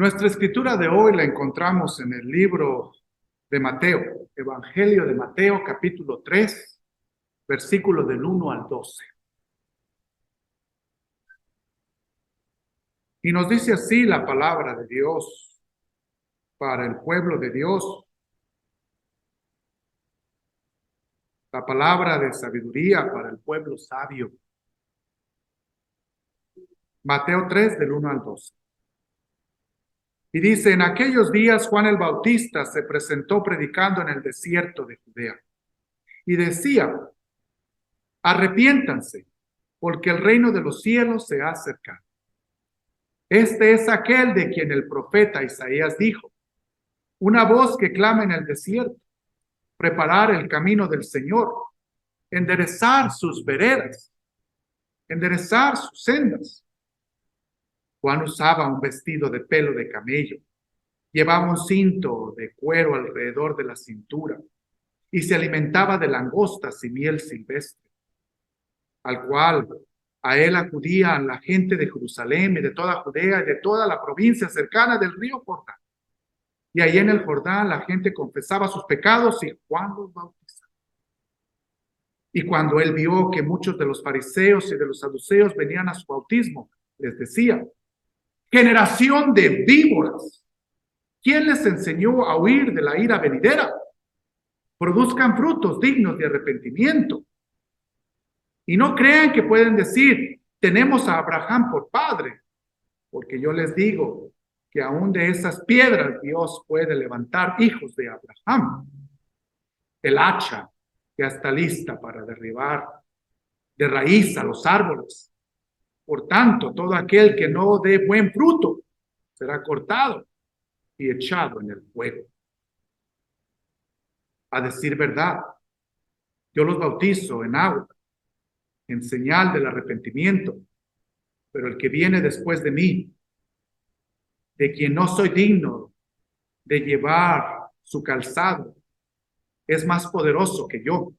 Nuestra escritura de hoy la encontramos en el libro de Mateo, Evangelio de Mateo, capítulo 3, versículos del 1 al 12. Y nos dice así la palabra de Dios para el pueblo de Dios, la palabra de sabiduría para el pueblo sabio. Mateo 3, del 1 al 12. Y dice, en aquellos días Juan el Bautista se presentó predicando en el desierto de Judea. Y decía, arrepiéntanse, porque el reino de los cielos se ha acercado. Este es aquel de quien el profeta Isaías dijo, una voz que clama en el desierto, preparar el camino del Señor, enderezar sus veredas, enderezar sus sendas. Juan usaba un vestido de pelo de camello, llevaba un cinto de cuero alrededor de la cintura y se alimentaba de langostas y miel silvestre, al cual a él acudían la gente de Jerusalén y de toda Judea y de toda la provincia cercana del río Jordán. Y ahí en el Jordán la gente confesaba sus pecados y Juan los bautizaba. Y cuando él vio que muchos de los fariseos y de los saduceos venían a su bautismo, les decía, generación de víboras, ¿quién les enseñó a huir de la ira venidera? Produzcan frutos dignos de arrepentimiento. Y no crean que pueden decir, tenemos a Abraham por padre, porque yo les digo que aún de esas piedras Dios puede levantar hijos de Abraham. El hacha ya está lista para derribar de raíz a los árboles. Por tanto, todo aquel que no dé buen fruto será cortado y echado en el fuego. A decir verdad, yo los bautizo en agua, en señal del arrepentimiento, pero el que viene después de mí, de quien no soy digno de llevar su calzado, es más poderoso que yo.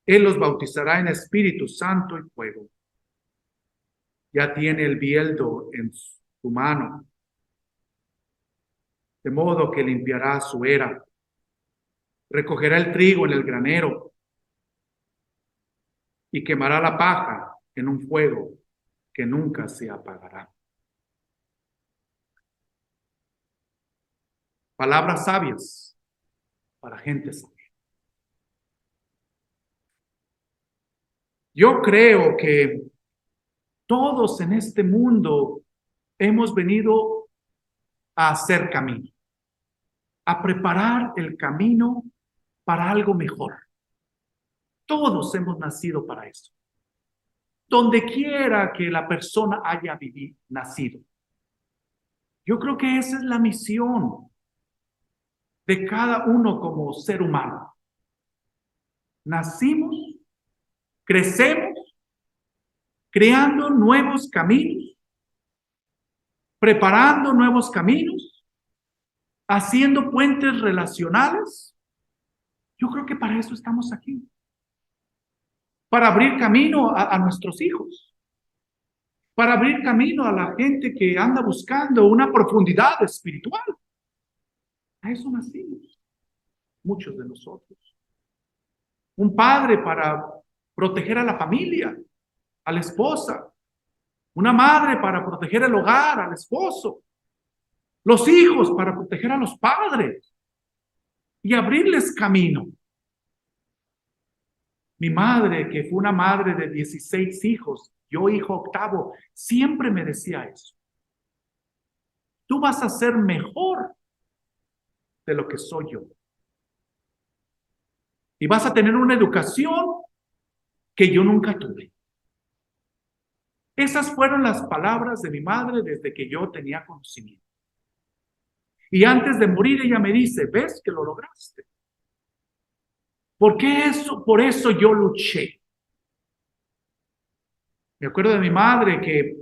Él los bautizará en Espíritu Santo y fuego. Ya tiene el bieldo en su mano, de modo que limpiará su era. Recogerá el trigo en el granero y quemará la paja en un fuego que nunca se apagará. Palabras sabias para gente sabia. Yo creo que todos en este mundo hemos venido a hacer camino, a preparar el camino para algo mejor. Todos hemos nacido para eso. Donde quiera que la persona haya nacido. Yo creo que esa es la misión de cada uno como ser humano. Nacimos, crecemos, creando nuevos caminos, preparando nuevos caminos, haciendo puentes relacionales. Yo creo que para eso estamos aquí. Para abrir camino a nuestros hijos. Para abrir camino a la gente que anda buscando una profundidad espiritual. A eso nacimos, muchos de nosotros. Un padre para proteger a la familia, a la esposa. Una madre para proteger el hogar, al esposo. Los hijos para proteger a los padres y abrirles camino. Mi madre, que fue una madre de 16 hijos, yo hijo octavo, siempre me decía eso. Tú vas a ser mejor de lo que soy yo. Y vas a tener una educación que yo nunca tuve. Esas fueron las palabras de mi madre desde que yo tenía conocimiento. Y antes de morir ella me dice, ¿ves que lo lograste? ¿Por qué eso? Por eso yo luché. Me acuerdo de mi madre que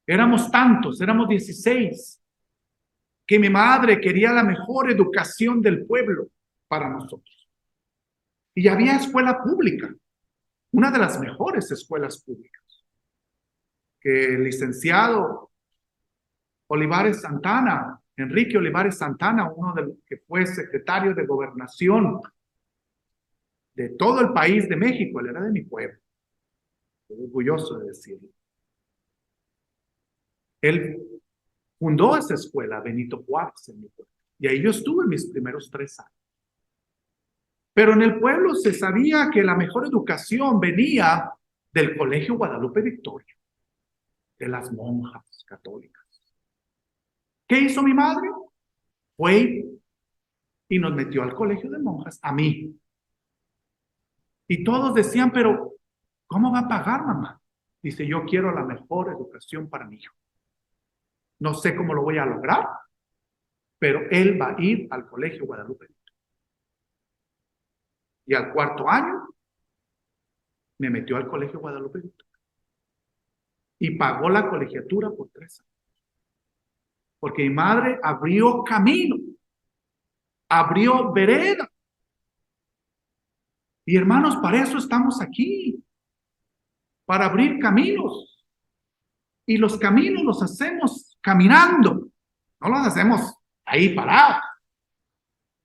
éramos tantos, éramos 16, que mi madre quería la mejor educación del pueblo para nosotros. Y había escuela pública, una de las mejores escuelas públicas, que el licenciado Olivares Santana, Enrique Olivares Santana, uno de los que fue secretario de Gobernación de todo el país de México, él era de mi pueblo, estoy orgulloso de decirlo. Él fundó esa escuela, Benito Juárez, en mi pueblo, y ahí yo estuve mis primeros 3 años. Pero en el pueblo se sabía que la mejor educación venía del Colegio Guadalupe Victoria, de las monjas católicas. ¿Qué hizo mi madre? Fue y nos metió al colegio de monjas, a mí. Y todos decían, pero ¿cómo va a pagar, mamá? Dice, yo quiero la mejor educación para mi hijo. No sé cómo lo voy a lograr, pero él va a ir al colegio Guadalupe. Y al 4º año me metió al colegio Guadalupe y pagó la colegiatura por 3 años. Porque mi madre abrió camino, abrió vereda. Y hermanos, para eso estamos aquí, para abrir caminos. Y los caminos los hacemos caminando, no los hacemos ahí parados,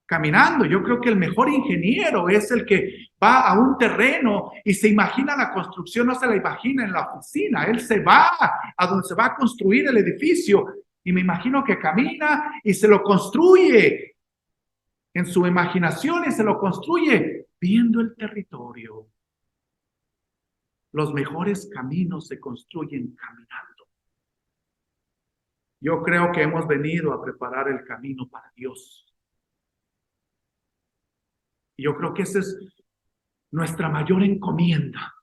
caminando. Yo creo que el mejor ingeniero es el que va a un terreno y se imagina la construcción, no se la imagina en la oficina, él se va a donde se va a construir el edificio y me imagino que camina y se lo construye en su imaginación y se lo construye viendo el territorio. Los mejores caminos se construyen caminando. Yo creo que hemos venido a preparar el camino para Dios. Y yo creo que esa es nuestra mayor encomienda.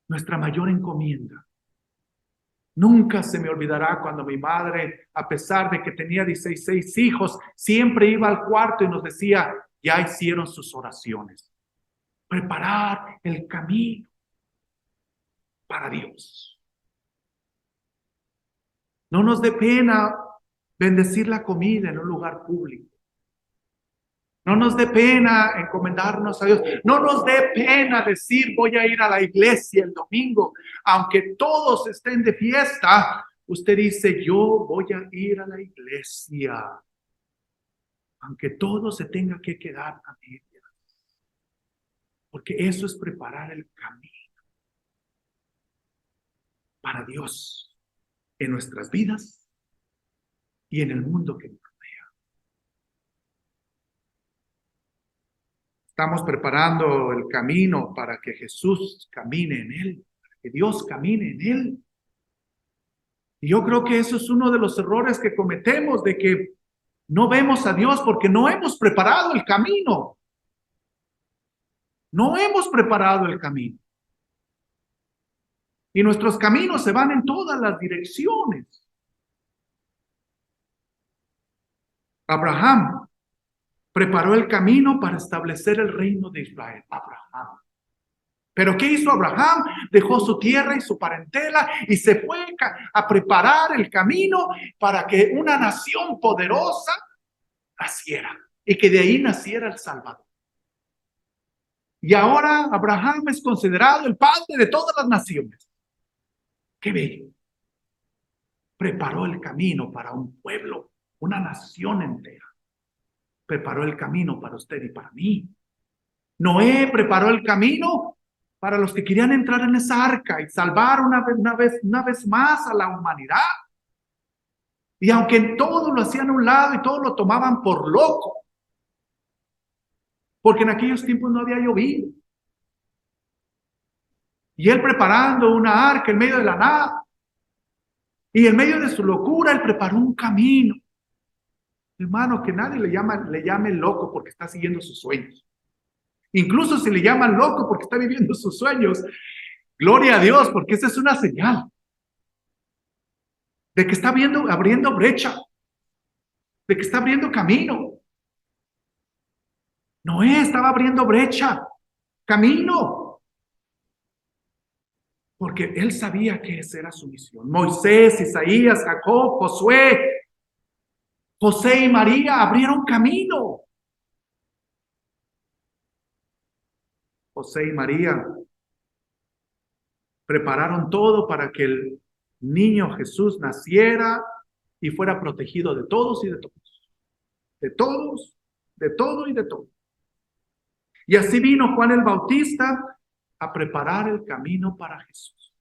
Nuestra mayor encomienda. Nunca se me olvidará cuando mi madre, a pesar de que tenía 16 hijos, siempre iba al cuarto y nos decía, ya hicieron sus oraciones. Preparar el camino para Dios. No nos dé pena bendecir la comida en un lugar público. No nos dé pena encomendarnos a Dios. No nos dé pena decir voy a ir a la iglesia el domingo. Aunque todos estén de fiesta, usted dice yo voy a ir a la iglesia. Aunque todo se tenga que quedar a medias. Porque eso es preparar el camino para Dios en nuestras vidas y en el mundo que nos rodea. Estamos preparando el camino para que Jesús camine en él, para que Dios camine en él. Y yo creo que eso es uno de los errores que cometemos, de que no vemos a Dios porque no hemos preparado el camino. No hemos preparado el camino. Y nuestros caminos se van en todas las direcciones. Abraham preparó el camino para establecer el reino de Israel. Abraham. Pero ¿qué hizo Abraham? Dejó su tierra y su parentela y se fue a preparar el camino para que una nación poderosa naciera y que de ahí naciera el Salvador. Y ahora Abraham es considerado el padre de todas las naciones. ¡Qué bello! Preparó el camino para un pueblo, una nación entera. Preparó el camino para usted y para mí. Noé preparó el camino para los que querían entrar en esa arca y salvar una vez más a la humanidad. Y aunque todo lo hacían a un lado y todo lo tomaban por loco, porque en aquellos tiempos no había llovido. Y él preparando una arca en medio de la nada. Y en medio de su locura, él preparó un camino. Hermano, que nadie le llame loco porque está siguiendo sus sueños. Incluso si le llaman loco porque está viviendo sus sueños, gloria a Dios, porque esa es una señal de que está abriendo brecha, de que está abriendo camino. Noé estaba abriendo brecha, camino, porque él sabía que esa era su misión. Moisés, Isaías, Jacob, Josué, José y María abrieron camino. José y María prepararon todo para que el niño Jesús naciera y fuera protegido de todos y de todos. De todos, de todo y de todo. Y así vino Juan el Bautista a preparar el camino para Jesús.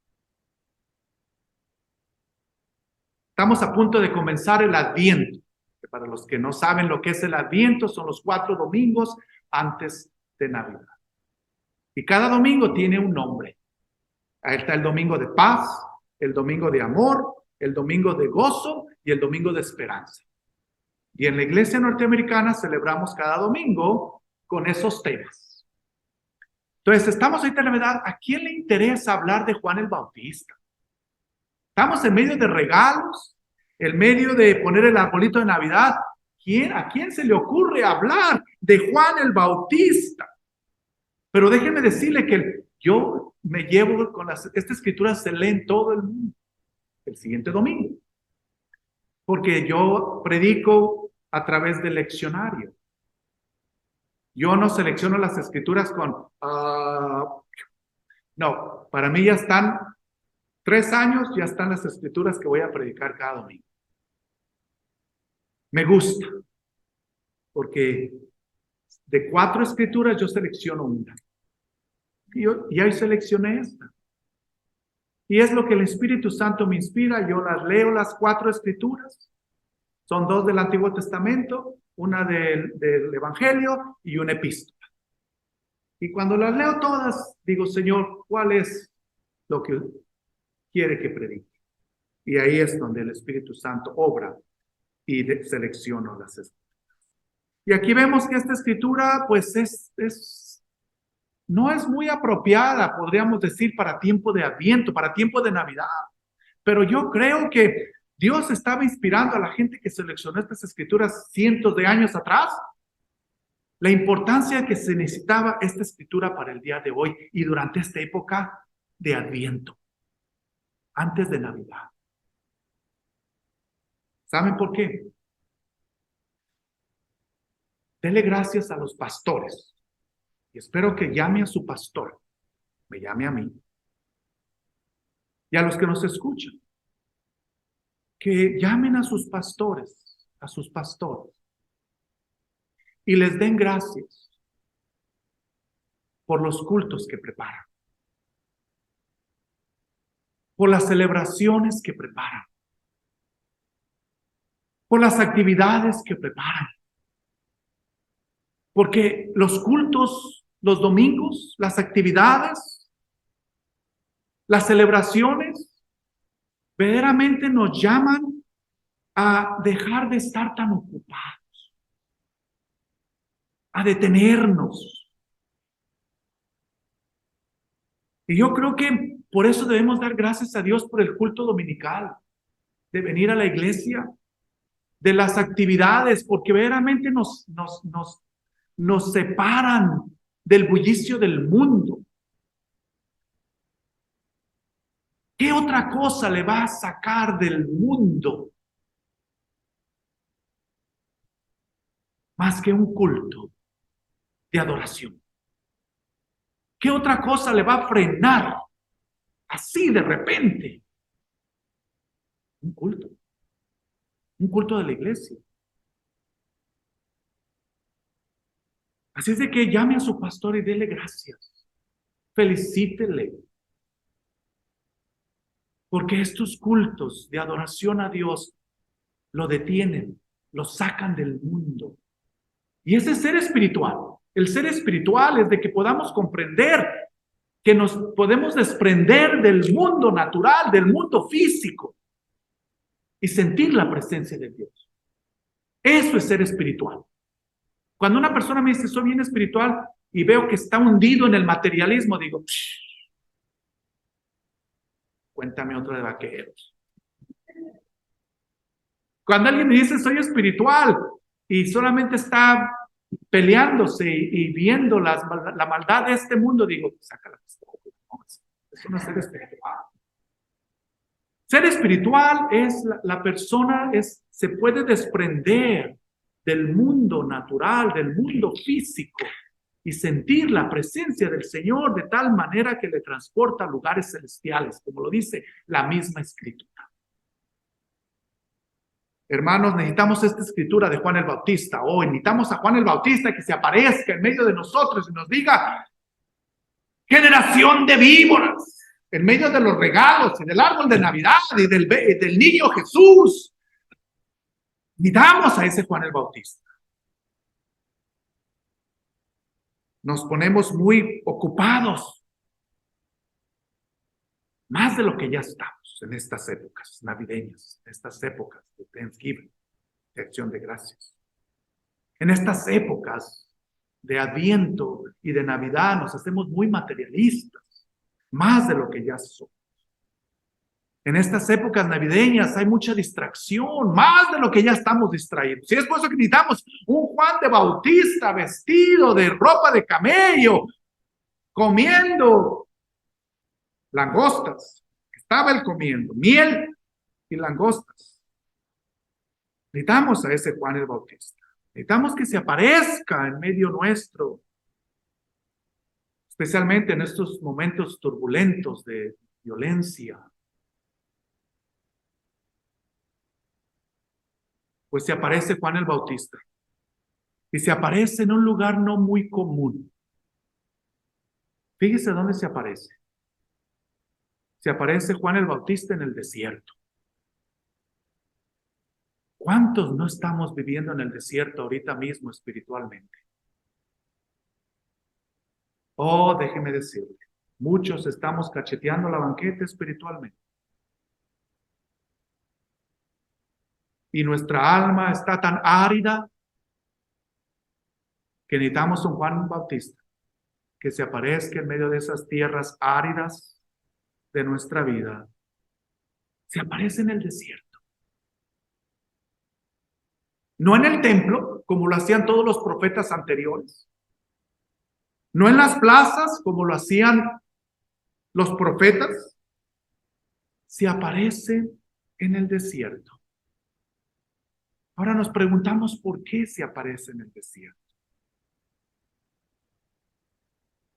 Estamos a punto de comenzar el Adviento. Que para los que no saben lo que es el Adviento, son los 4 domingos antes de Navidad. Y cada domingo tiene un nombre. Ahí está el domingo de paz, el domingo de amor, el domingo de gozo y el domingo de esperanza. Y en la iglesia norteamericana celebramos cada domingo con esos temas. Entonces, estamos ahorita en Navidad. ¿A quién le interesa hablar de Juan el Bautista? Estamos en medio de regalos, en medio de poner el arbolito de Navidad. ¿A quién se le ocurre hablar de Juan el Bautista? Pero déjenme decirle que yo me llevo con esta escritura, se lee en todo el mundo el siguiente domingo, porque yo predico a través del leccionario. Yo no selecciono las escrituras con no, para mí ya están 3 años, ya están las escrituras que voy a predicar cada domingo. Me gusta, porque de 4 escrituras yo selecciono una. Y hoy seleccioné esta. Y es lo que el Espíritu Santo me inspira. Yo las leo, las 4 escrituras. Son 2 del Antiguo Testamento, una del Evangelio y una epístola. Y cuando las leo todas, digo, Señor, ¿cuál es lo que quiere que predique? Y ahí es donde el Espíritu Santo obra y selecciona las escrituras. Y aquí vemos que esta escritura, pues no es muy apropiada, podríamos decir, para tiempo de Adviento, para tiempo de Navidad. Pero yo creo que Dios estaba inspirando a la gente que seleccionó estas escrituras cientos de años atrás, la importancia que se necesitaba esta escritura para el día de hoy y durante esta época de Adviento, antes de Navidad. ¿Saben por qué? Dele gracias a los pastores. Y espero que llame a su pastor, me llame a mí. Y a los que nos escuchan, que llamen a sus pastores, y les den gracias por los cultos que preparan, por las celebraciones que preparan, por las actividades que preparan. Porque los cultos, los domingos, las actividades, las celebraciones, verdaderamente nos llaman a dejar de estar tan ocupados, a detenernos. Y yo creo que por eso debemos dar gracias a Dios por el culto dominical, de venir a la iglesia, de las actividades, porque verdaderamente nos separan del bullicio del mundo. ¿Qué otra cosa le va a sacar del mundo más que un culto de adoración? ¿Qué otra cosa le va a frenar así de repente? Un culto de la iglesia. Así es de que llame a su pastor y dele gracias. Felicítele. Porque estos cultos de adoración a Dios lo detienen, lo sacan del mundo. Y ese ser espiritual, el ser espiritual es de que podamos comprender que nos podemos desprender del mundo natural, del mundo físico y sentir la presencia de Dios. Eso es ser espiritual. Cuando una persona me dice, soy bien espiritual y veo que está hundido en el materialismo, digo, cuéntame otra de vaqueros. Cuando alguien me dice, soy espiritual y solamente está peleándose y viendo la maldad de este mundo, digo, saca la pistola. Eso no es ser espiritual. Ser espiritual es la persona, se puede desprender del mundo natural, del mundo físico, y sentir la presencia del Señor de tal manera que le transporta a lugares celestiales, como lo dice la misma Escritura. Hermanos, necesitamos esta escritura de Juan el Bautista. Hoy necesitamos a Juan el Bautista que se aparezca en medio de nosotros y nos diga: generación de víboras, en medio de los regalos y del árbol de Navidad y del niño Jesús. Necesitamos a ese Juan el Bautista. Nos ponemos muy ocupados, más de lo que ya estamos en estas épocas navideñas, en estas épocas de Thanksgiving, de acción de gracias. En estas épocas de Adviento y de Navidad nos hacemos muy materialistas, más de lo que ya somos. En estas épocas navideñas hay mucha distracción, más de lo que ya estamos distraídos. Y es por eso que necesitamos un Juan de Bautista vestido de ropa de camello, comiendo langostas. Estaba él comiendo miel y langostas. Necesitamos a ese Juan el Bautista. Necesitamos que se aparezca en medio nuestro, especialmente en estos momentos turbulentos de violencia. Pues se aparece Juan el Bautista y se aparece en un lugar no muy común. Fíjese dónde se aparece. Se aparece Juan el Bautista en el desierto. ¿Cuántos no estamos viviendo en el desierto ahorita mismo espiritualmente? Oh, déjeme decirle, muchos estamos cacheteando la banqueta espiritualmente. Y nuestra alma está tan árida que necesitamos un Juan Bautista que se aparezca en medio de esas tierras áridas de nuestra vida. Se aparece en el desierto. No en el templo, como lo hacían todos los profetas anteriores. No en las plazas, como lo hacían los profetas. Se aparece en el desierto. Ahora nos preguntamos por qué se aparece en el desierto.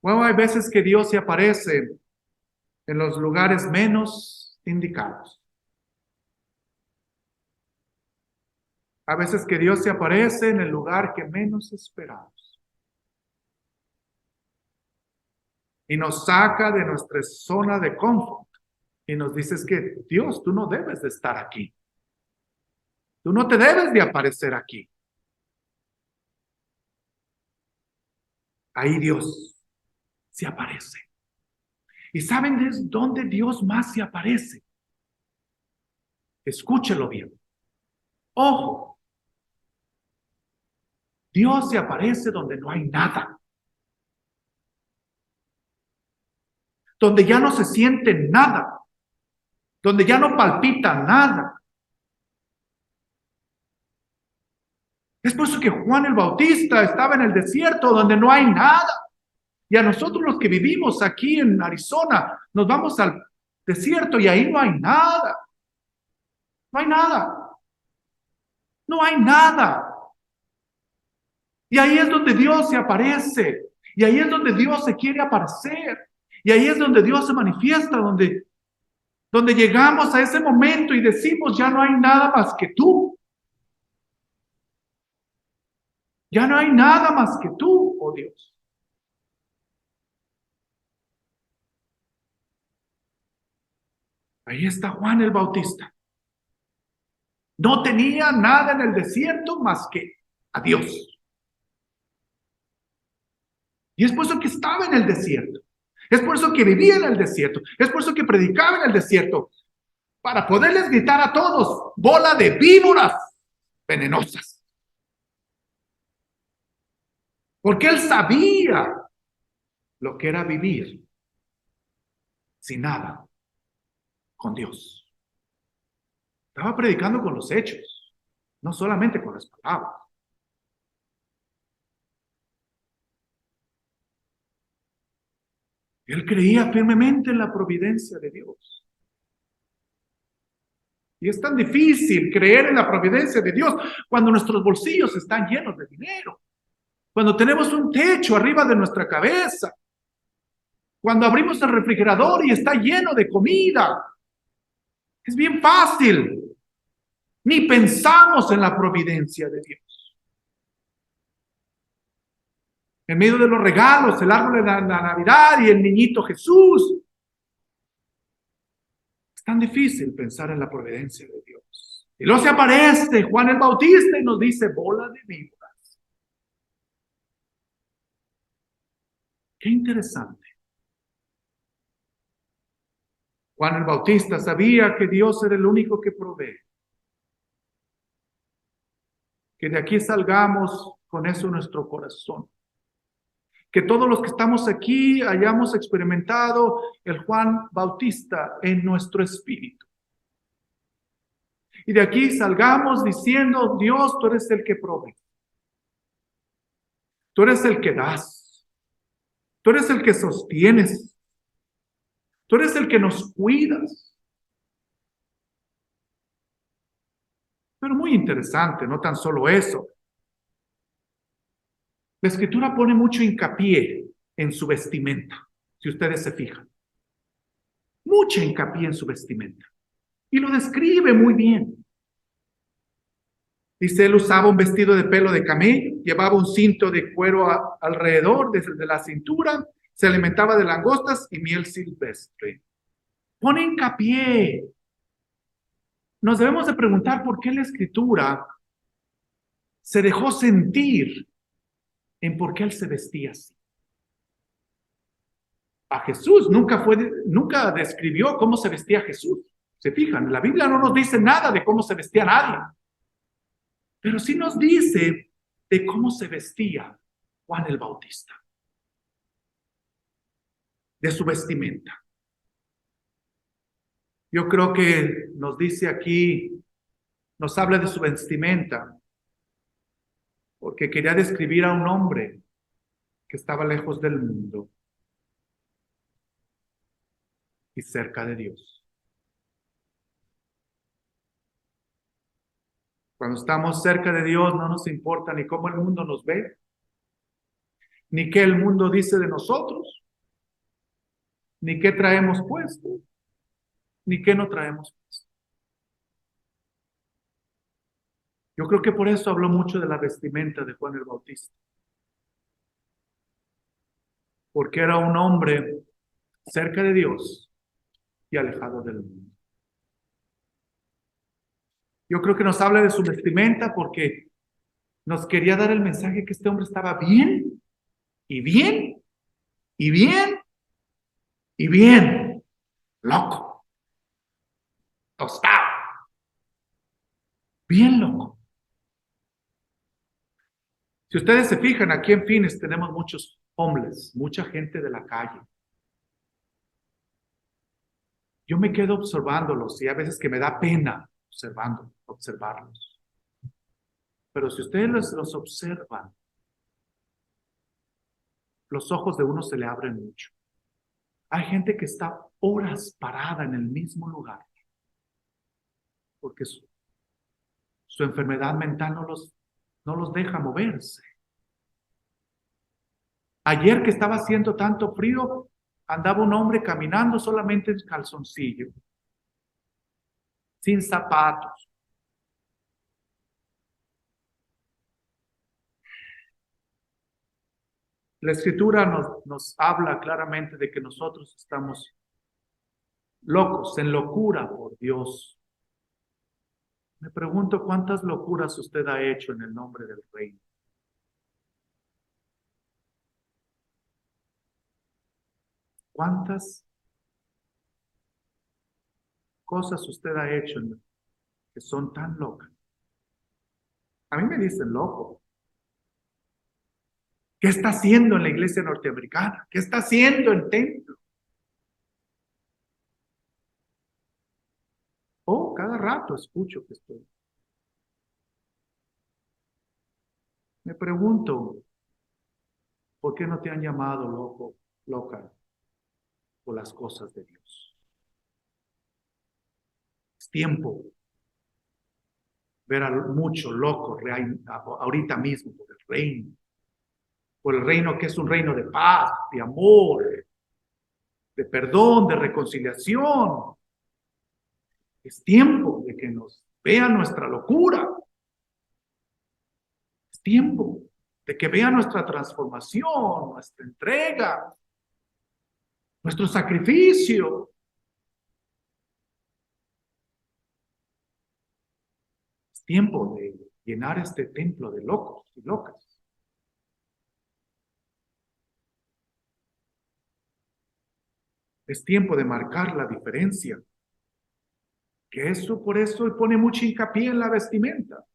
Bueno, hay veces que Dios se aparece en los lugares menos indicados. A veces que Dios se aparece en el lugar que menos esperamos. Y nos saca de nuestra zona de confort. Y nos dice que Dios, tú no debes de estar aquí. Tú no te debes de aparecer aquí. Ahí Dios se aparece. ¿Y saben de dónde Dios más se aparece? Escúchelo bien. Ojo. Dios se aparece donde no hay nada. Donde ya no se siente nada. Donde ya no palpita nada. Es por eso que Juan el Bautista estaba en el desierto donde no hay nada. Y a nosotros los que vivimos aquí en Arizona, nos vamos al desierto y ahí no hay nada. No hay nada. No hay nada. Y ahí es donde Dios se aparece. Y ahí es donde Dios se quiere aparecer. Y ahí es donde Dios se manifiesta, donde llegamos a ese momento y decimos, ya no hay nada más que tú. Ya no hay nada más que tú, oh Dios. Ahí está Juan el Bautista. No tenía nada en el desierto más que a Dios. Y es por eso que estaba en el desierto. Es por eso que vivía en el desierto. Es por eso que predicaba en el desierto. Para poderles gritar a todos, bola de víboras venenosas. Porque él sabía lo que era vivir sin nada con Dios. Estaba predicando con los hechos, no solamente con las palabras. Él creía firmemente en la providencia de Dios. Y es tan difícil creer en la providencia de Dios cuando nuestros bolsillos están llenos de dinero. cuando tenemos un techo arriba de nuestra cabeza, cuando abrimos el refrigerador y está lleno de comida. Es bien fácil. Ni pensamos en la providencia de Dios. En medio de los regalos, el árbol de la Navidad y el niñito Jesús. Es tan difícil pensar en la providencia de Dios. Y luego se aparece Juan el Bautista y nos dice, bola de víboras. Qué interesante. Juan el Bautista sabía que Dios era el único que provee. Que de aquí salgamos con eso en nuestro corazón. Que todos los que estamos aquí hayamos experimentado el Juan Bautista en nuestro espíritu. Y de aquí salgamos diciendo, Dios, tú eres el que provee. Tú eres el que das. Tú eres el que sostienes. Tú eres el que nos cuidas. Pero muy interesante, no tan solo eso. La Escritura pone mucho hincapié en su vestimenta, si ustedes se fijan. Mucho hincapié en su vestimenta. Y lo describe muy bien. Dice, él usaba un vestido de pelo de camello, llevaba un cinto de cuero alrededor de la cintura, se alimentaba de langostas y miel silvestre. Pone hincapié. Nos debemos de preguntar por qué la Escritura se dejó sentir en por qué él se vestía así. A Jesús nunca describió cómo se vestía Jesús. Se fijan, la Biblia no nos dice nada de cómo se vestía nadie, pero sí nos dice de cómo se vestía Juan el Bautista, de su vestimenta. Yo creo que nos dice aquí, nos habla de su vestimenta, porque quería describir a un hombre que estaba lejos del mundo y cerca de Dios. Cuando estamos cerca de Dios no nos importa ni cómo el mundo nos ve, ni qué el mundo dice de nosotros, ni qué traemos puesto, ni qué no traemos puesto. Yo creo que por eso habló mucho de la vestimenta de Juan el Bautista, porque era un hombre cerca de Dios y alejado del mundo. Yo creo que nos habla de su vestimenta porque nos quería dar el mensaje que este hombre estaba bien, y bien, y bien, y bien, loco, tostado, bien loco. Si ustedes se fijan, aquí en Phoenix tenemos muchos hombres, mucha gente de la calle. Yo me quedo observándolos y a veces que me da pena observarlos. Pero si ustedes los observan, los ojos de uno se le abren mucho. Hay gente que está horas parada en el mismo lugar porque su enfermedad mental no los deja moverse. Ayer que estaba haciendo tanto frío, andaba un hombre caminando solamente en calzoncillo, sin zapatos. La Escritura nos habla claramente de que nosotros estamos locos, en locura por Dios. Me pregunto cuántas locuras usted ha hecho en el nombre del Reino. ¿Cuántas cosas usted ha hecho que son tan locas? A mí me dicen loco. ¿Qué está haciendo en la iglesia norteamericana? ¿Qué está haciendo en templo? Oh, cada rato escucho que estoy. Me pregunto, ¿por qué no te han llamado loco, loca, por las cosas de Dios? Es tiempo ver a mucho loco ahorita mismo por el reino. por el reino que es un reino de paz, de amor, de perdón, de reconciliación. Es tiempo de que nos vean nuestra locura. Es tiempo de que vean nuestra transformación, nuestra entrega, nuestro sacrificio. Es tiempo de llenar este templo de locos y locas. Es tiempo de marcar la diferencia. Que eso, por eso pone mucho hincapié en la vestimenta.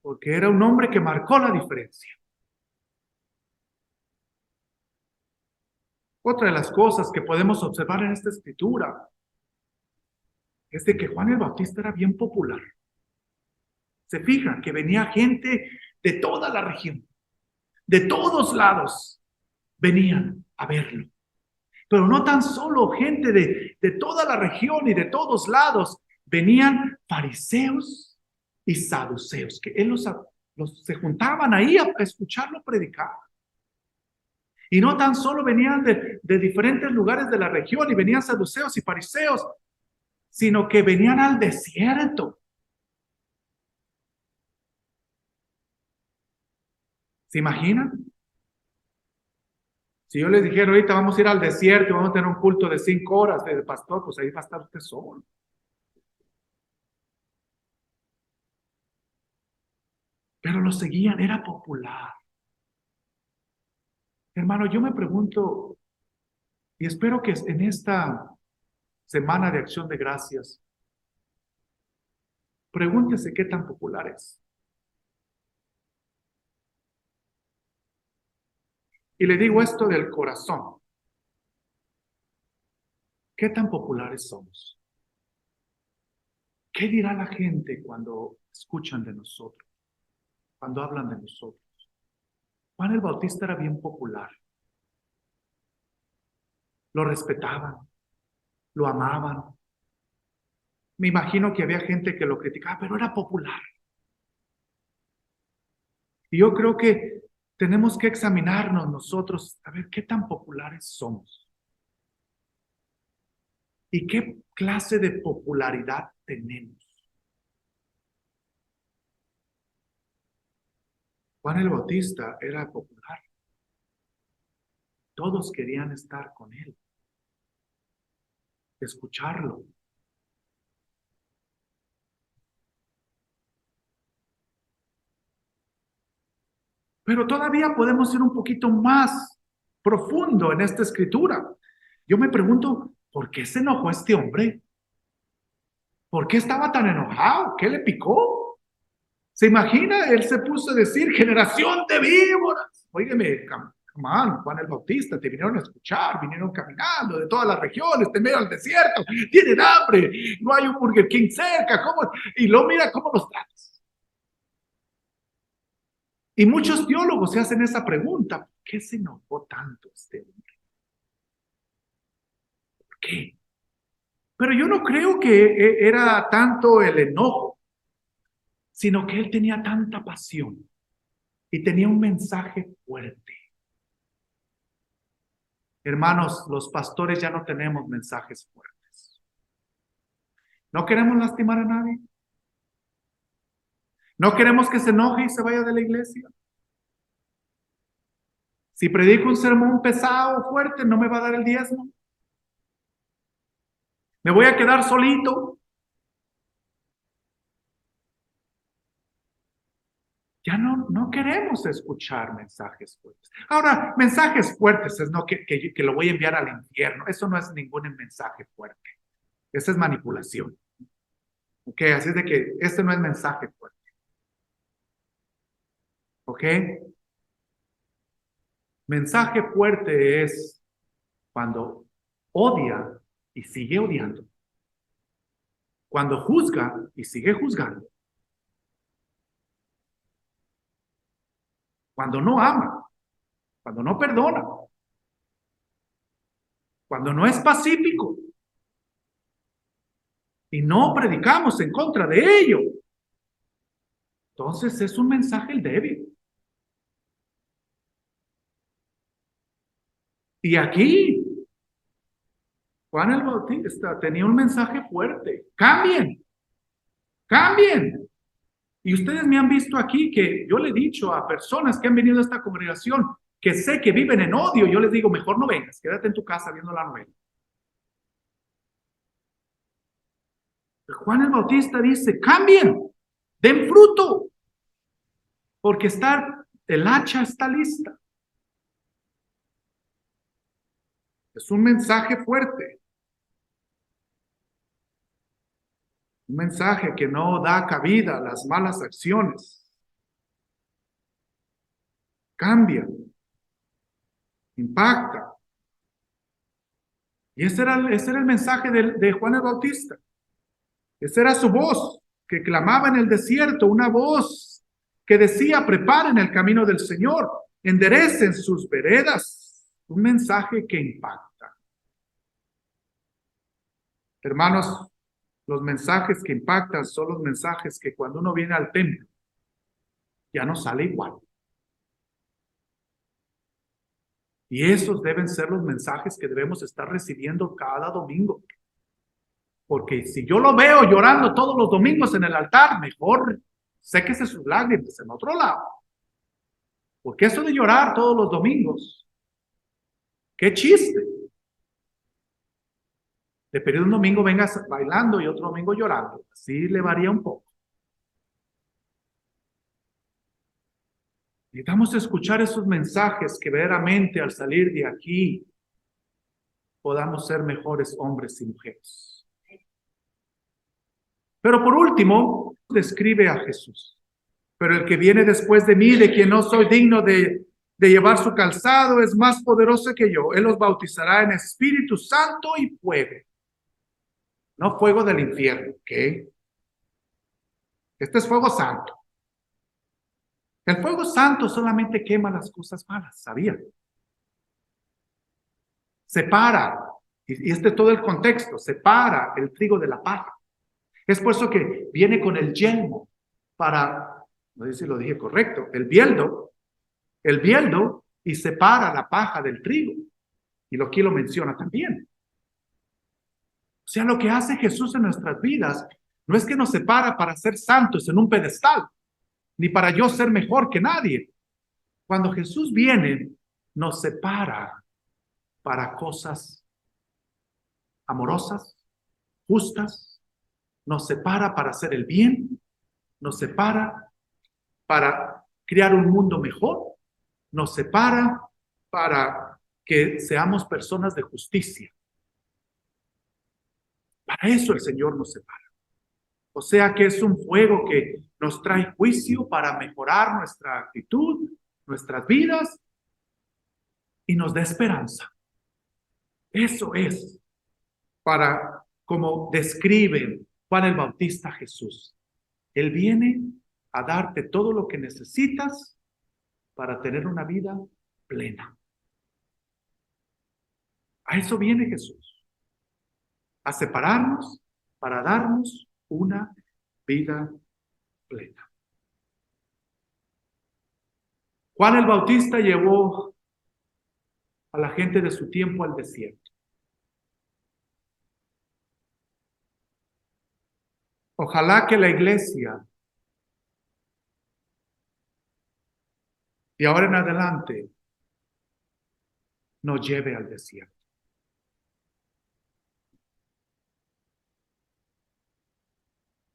Porque era un hombre que marcó la diferencia. Otra de las cosas que podemos observar en esta escritura es de que Juan el Bautista era bien popular. Se fijan que venía gente de toda la región, de todos lados, venían a verlo. Pero no tan solo gente de toda la región y de todos lados, venían fariseos y saduceos, que él se juntaban ahí a escucharlo predicar. Y no tan solo venían de diferentes lugares de la región y venían saduceos y fariseos, sino que venían al desierto. ¿Se imaginan? Si yo les dijera ahorita vamos a ir al desierto y vamos a tener un culto de 5 horas de pastor, pues ahí va a estar usted solo. Pero lo seguían, era popular. Hermano, yo me pregunto, y espero que en esta semana de acción de gracias, pregúntese qué tan popular es. Y le digo esto del corazón. ¿Qué tan populares somos? ¿Qué dirá la gente cuando escuchan de nosotros? Cuando hablan de nosotros. Juan el Bautista era bien popular. Lo respetaban, lo amaban. Me imagino que había gente que lo criticaba, pero era popular. Y yo creo que tenemos que examinarnos nosotros, a ver qué tan populares somos. ¿Y qué clase de popularidad tenemos? Juan el Bautista era popular. Todos querían estar con él, escucharlo. Pero todavía podemos ir un poquito más profundo en esta escritura. Yo me pregunto, ¿por qué se enojó este hombre? ¿Por qué estaba tan enojado? ¿Qué le picó? ¿Se imagina? Él se puso a decir, generación de víboras. Óigame, Juan el Bautista, te vinieron a escuchar, vinieron caminando de todas las regiones, te medio al desierto, tienen hambre, no hay un Burger King cerca, ¿cómo? Y luego mira cómo los tratas. Y muchos teólogos se hacen esa pregunta, ¿por qué se enojó tanto este hombre? ¿Por qué? Pero yo no creo que era tanto el enojo, sino que él tenía tanta pasión y tenía un mensaje fuerte. Hermanos, los pastores ya no tenemos mensajes fuertes. No queremos lastimar a nadie. No queremos que se enoje y se vaya de la iglesia. Si predico un sermón pesado o fuerte, no me va a dar el diezmo. Me voy a quedar solito. Ya no queremos escuchar mensajes fuertes. Ahora, mensajes fuertes es no que lo voy a enviar al infierno. Eso no es ningún mensaje fuerte. Esa es manipulación. Ok, así es de que este no es mensaje fuerte. Ok. Mensaje fuerte es cuando odia y sigue odiando. Cuando juzga y sigue juzgando. Cuando no ama. Cuando no perdona. Cuando no es pacífico. Y no predicamos en contra de ello. Entonces es un mensaje el débil. Y aquí, Juan el Bautista tenía un mensaje fuerte. Cambien, cambien. Y ustedes me han visto aquí que yo le he dicho a personas que han venido a esta congregación que sé que viven en odio, yo les digo, mejor no vengas, quédate en tu casa viendo la novela. Juan el Bautista dice, cambien, den fruto, porque el hacha está lista. Es un mensaje fuerte. Un mensaje que no da cabida a las malas acciones. Cambia, impacta. Y ese era el mensaje de Juan el Bautista. Esa era su voz, que clamaba en el desierto, una voz que decía, preparen el camino del Señor, enderecen sus veredas. Un mensaje que impacta. Hermanos, los mensajes que impactan son los mensajes que cuando uno viene al templo, ya no sale igual. Y esos deben ser los mensajes que debemos estar recibiendo cada domingo. Porque si yo lo veo llorando todos los domingos en el altar, mejor séquese sus lágrimas en otro lado. Porque eso de llorar todos los domingos, qué chiste. De pedir un domingo vengas bailando y otro domingo llorando. Así le varía un poco. Necesitamos escuchar esos mensajes que verdaderamente al salir de aquí podamos ser mejores hombres y mujeres. Pero por último, describe a Jesús. Pero el que viene después de mí, de quien no soy digno de llevar su calzado, es más poderoso que yo. Él los bautizará en Espíritu Santo y fuego. No fuego del infierno, ¿ok? Este es fuego santo. El fuego santo solamente quema las cosas malas, ¿sabían? Separa, y este es todo el contexto, separa el trigo de la paja. Es por eso que viene con el yelmo para, no sé si lo dije correcto, el bieldo, y separa la paja del trigo. Y aquí lo menciona también. O sea, lo que hace Jesús en nuestras vidas no es que nos separa para ser santos en un pedestal, ni para yo ser mejor que nadie. Cuando Jesús viene, nos separa para cosas amorosas, justas, nos separa para hacer el bien, nos separa para crear un mundo mejor, nos separa para que seamos personas de justicia. Para eso el Señor nos separa. O sea que es un fuego que nos trae juicio para mejorar nuestra actitud, nuestras vidas y nos da esperanza. Eso es para, como describe Juan el Bautista a Jesús. Él viene a darte todo lo que necesitas para tener una vida plena. A eso viene Jesús. A separarnos para darnos una vida plena. Juan el Bautista llevó a la gente de su tiempo al desierto. Ojalá que la iglesia de ahora en adelante nos lleve al desierto.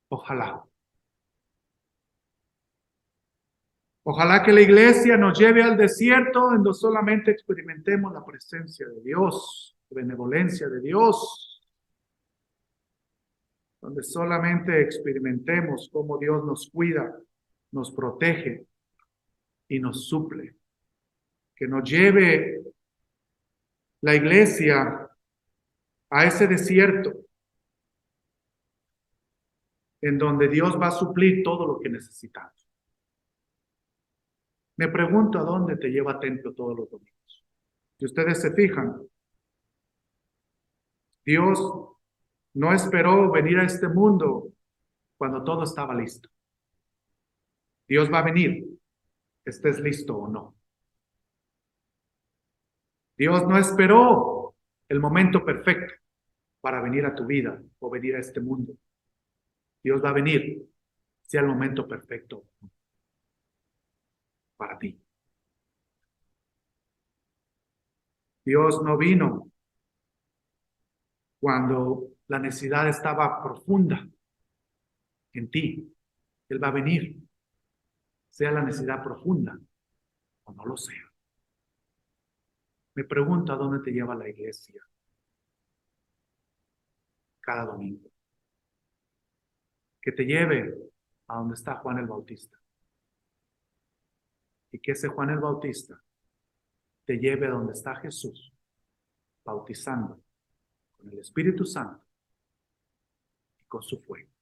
Ojalá. Ojalá que la iglesia nos lleve al desierto en donde solamente experimentemos la presencia de Dios, la benevolencia de Dios, donde solamente experimentemos cómo Dios nos cuida, nos protege y nos suple. Que nos lleve la iglesia a ese desierto en donde Dios va a suplir todo lo que necesitamos. Me pregunto a dónde te lleva templo todos los domingos. Si ustedes se fijan, Dios no esperó venir a este mundo cuando todo estaba listo. Dios va a venir, estés listo o no. Dios no esperó el momento perfecto para venir a tu vida o venir a este mundo. Dios va a venir, sea el momento perfecto para ti. Dios no vino cuando la necesidad estaba profunda en ti. Él va a venir, sea la necesidad profunda o no lo sea. Me pregunto a dónde te lleva la iglesia cada domingo. Que te lleve a donde está Juan el Bautista. Y que ese Juan el Bautista te lleve a donde está Jesús, bautizando con el Espíritu Santo y con su fuego.